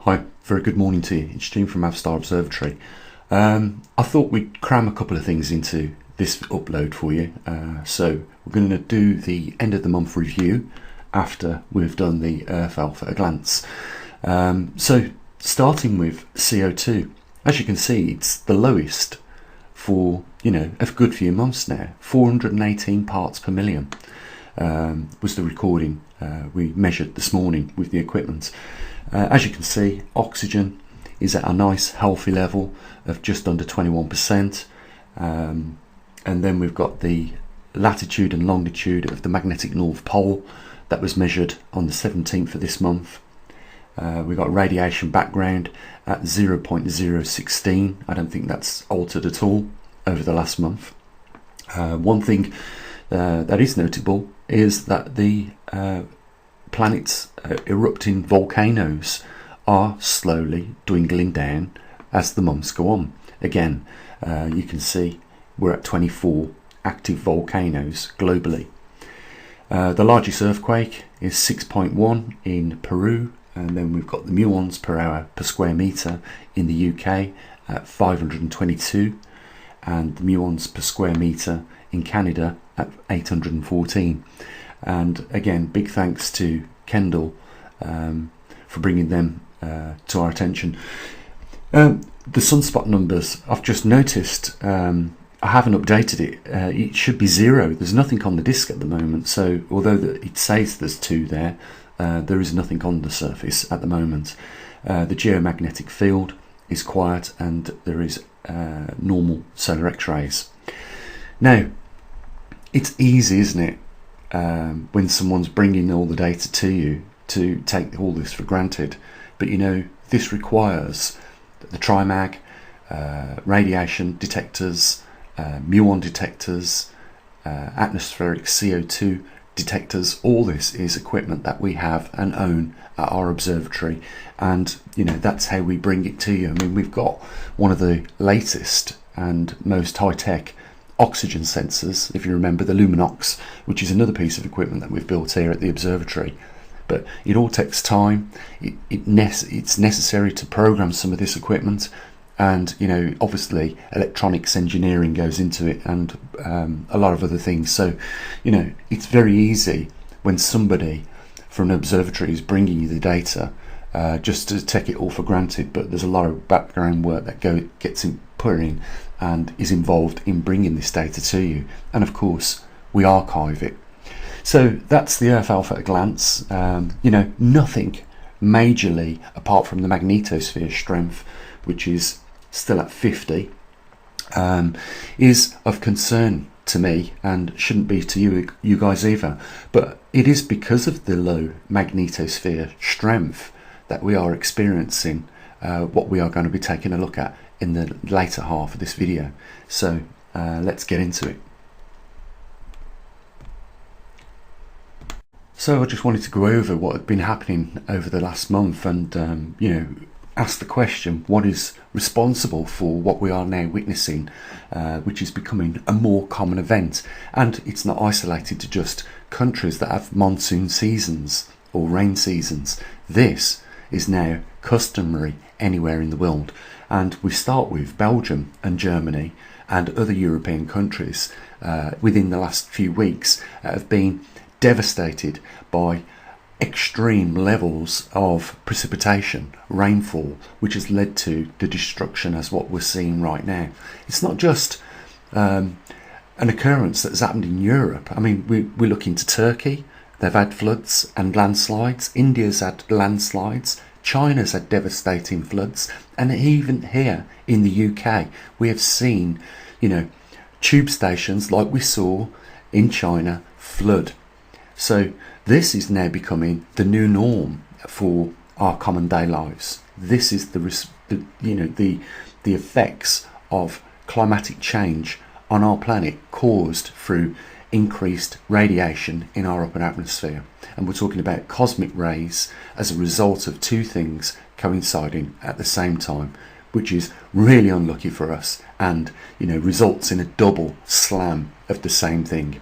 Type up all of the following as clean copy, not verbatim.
Hi, very good morning to you. It's Jim from maverickstar Observatory. I thought we'd cram a couple of things into this upload for you. So we're going to do the end of the month review after we've done the Earth Alpha at a glance. So starting with CO2, as you can see, it's the lowest for a good few months now. 418 parts per million was the recording we measured this morning with the equipment. As you can see, oxygen is at a nice healthy level of just under 21%, and then we've got the latitude and longitude of the magnetic North Pole that was measured on the 17th of this month. We've got radiation background at 0.016. I don't think that's altered at all over the last month. One thing that is notable is that the planet's erupting volcanoes are slowly dwindling down as the months go on. Again, you can see we're at 24 active volcanoes globally. The largest earthquake is 6.1 in Peru, and then we've got the muons per hour per square metre in the UK at 522, and the muons per square metre in Canada at 814. And again, big thanks to Kendall for bringing them to our attention. The sunspot numbers, I've just noticed, I haven't updated it. It should be 0. There's nothing on the disk at the moment, so although it says there's 2 there, there is nothing on the surface at the moment. The geomagnetic field is quiet, and there is normal solar X-rays. Now, it's easy, isn't it, when someone's bringing all the data to you, to take all this for granted. But this requires the trimag, radiation detectors, muon detectors, atmospheric CO2 detectors. All this is equipment that we have and own at our observatory, and that's how we bring it to you. I mean, we've got one of the latest and most high-tech oxygen sensors, if you remember, the Luminox, which is another piece of equipment that we've built here at the observatory. But it all takes time. It's necessary to program some of this equipment, and obviously electronics engineering goes into it, and a lot of other things. So it's very easy when somebody from an observatory is bringing you the data just to take it all for granted, but there's a lot of background work that gets put in and is involved in bringing this data to you, and of course we archive it. So that's the Earth Alpha at a glance. Nothing majorly apart from the magnetosphere strength, which is still at 50, is of concern to me, and shouldn't be to you guys either. But it is because of the low magnetosphere strength that we are experiencing what we are going to be taking a look at in the later half of this video. So let's get into it. So I just wanted to go over what had been happening over the last month, and ask the question, what is responsible for what we are now witnessing, which is becoming a more common event. And it's not isolated to just countries that have monsoon seasons or rain seasons. This is now customary anywhere in the world, and we start with Belgium and Germany and other European countries within the last few weeks have been devastated by extreme levels of precipitation, rainfall, which has led to the destruction as what we're seeing right now. It's not just an occurrence that has happened in Europe. I mean, we look into Turkey. They've had floods and landslides. India's had landslides. China's had devastating floods. And even here in the UK, we have seen, tube stations like we saw in China flood. So this is now becoming the new norm for our common day lives. This is the effects of climatic change on our planet caused through increased radiation in our upper atmosphere. And we're talking about cosmic rays as a result of two things coinciding at the same time, which is really unlucky for us, and results in a double slam of the same thing.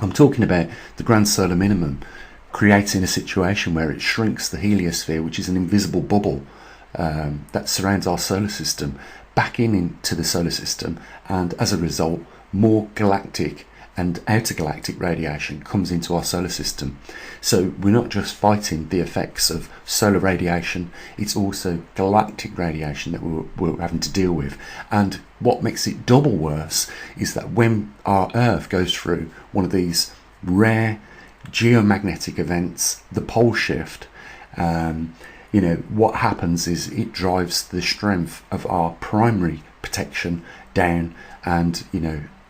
I'm talking about the grand solar minimum creating a situation where it shrinks the heliosphere, which is an invisible bubble that surrounds our solar system back into the solar system, and as a result more galactic and outer galactic radiation comes into our solar system. So we're not just fighting the effects of solar radiation, it's also galactic radiation that we're having to deal with. And what makes it double worse is that when our Earth goes through one of these rare geomagnetic events, the pole shift, what happens is it drives the strength of our primary protection down, and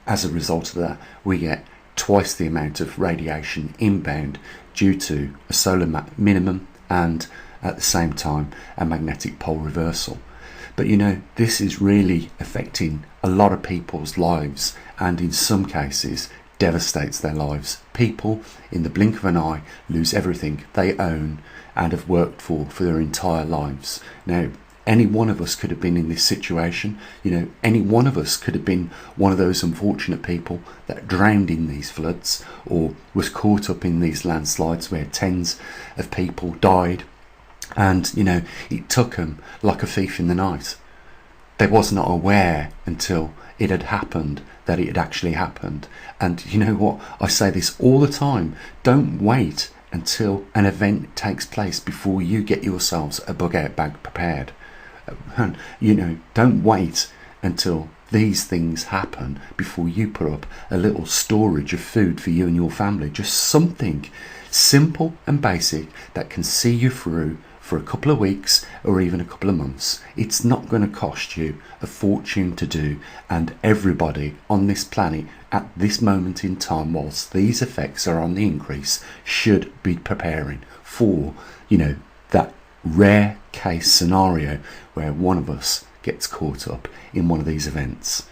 as a result of that, we get twice the amount of radiation inbound due to a solar minimum and at the same time a magnetic pole reversal. But this is really affecting a lot of people's lives, and in some cases devastates their lives. People in the blink of an eye lose everything they own and have worked for their entire lives. Now, any one of us could have been in this situation. Any one of us could have been one of those unfortunate people that drowned in these floods, or was caught up in these landslides where tens of people died, and it took them like a thief in the night. They was not aware until it had happened that it had actually happened. And you know what, I say this all the time, don't wait until an event takes place before you get yourselves a bug out bag prepared. Don't wait until these things happen before you put up a little storage of food for you and your family. Just something simple and basic that can see you through for a couple of weeks or even a couple of months. It's not going to cost you a fortune to do, and everybody on this planet at this moment in time, whilst these effects are on the increase, should be preparing for that rare case scenario where one of us gets caught up in one of these events.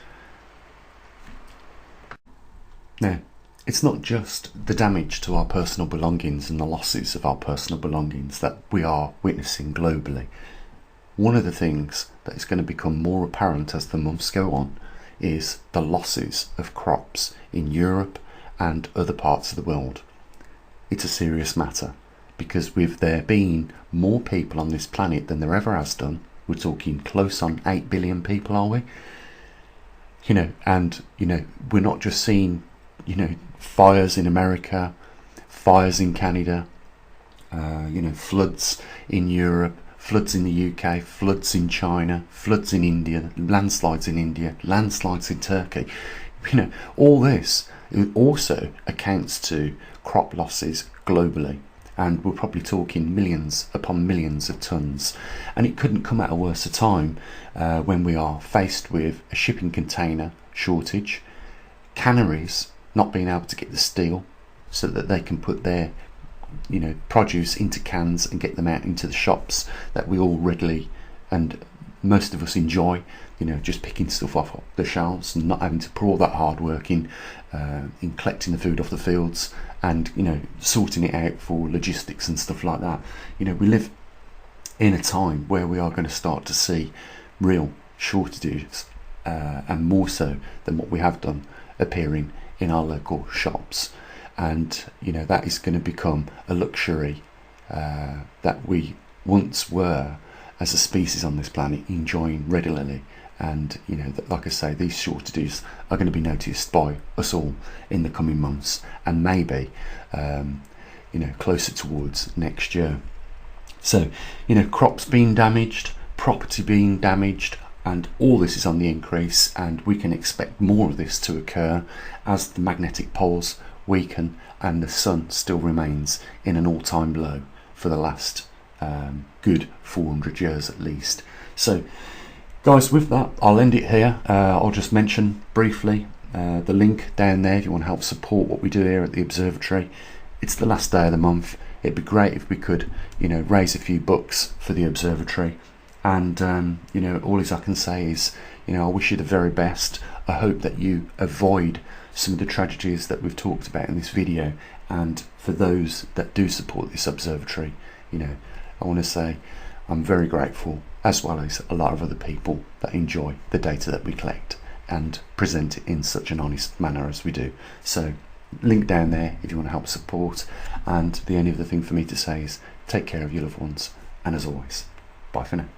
Now, it's not just the damage to our personal belongings and the losses of our personal belongings that we are witnessing globally. One of the things that is going to become more apparent as the months go on is the losses of crops in Europe and other parts of the world. It's a serious matter, because with there being more people on this planet than there ever has done, we're talking close on 8 billion people, are we? We're not just seeing fires in America, fires in Canada, floods in Europe, floods in the UK, floods in China, floods in India, landslides in Turkey. All this also accounts to crop losses globally, and we're probably talking millions upon millions of tons. And it couldn't come at a worse time when we are faced with a shipping container shortage, canneries not being able to get the steel so that they can put their produce into cans and get them out into the shops that we all readily and most of us enjoy, just picking stuff off the shelves and not having to put all that hard work in collecting the food off the fields and sorting it out for logistics and stuff like that. We live in a time where we are going to start to see real shortages, and more so than what we have done, appearing in our local shops. And that is going to become a luxury that we once were as a species on this planet enjoying regularly. And like I say, these shortages are going to be noticed by us all in the coming months, and maybe closer towards next year. So crops being damaged, property being damaged, and all this is on the increase, and we can expect more of this to occur as the magnetic poles weaken and the sun still remains in an all-time low for the last good 400 years at least. So guys, with that, I'll end it here. I'll just mention briefly the link down there if you want to help support what we do here at the observatory. It's the last day of the month. It'd be great if we could raise a few bucks for the observatory. And all I can say is I wish you the very best. I hope that you avoid some of the tragedies that we've talked about in this video, and for those that do support this observatory, I want to say I'm very grateful, as well as a lot of other people that enjoy the data that we collect and present it in such an honest manner as we do. So link down there if you want to help support, and the only other thing for me to say is take care of your loved ones, and as always, bye for now.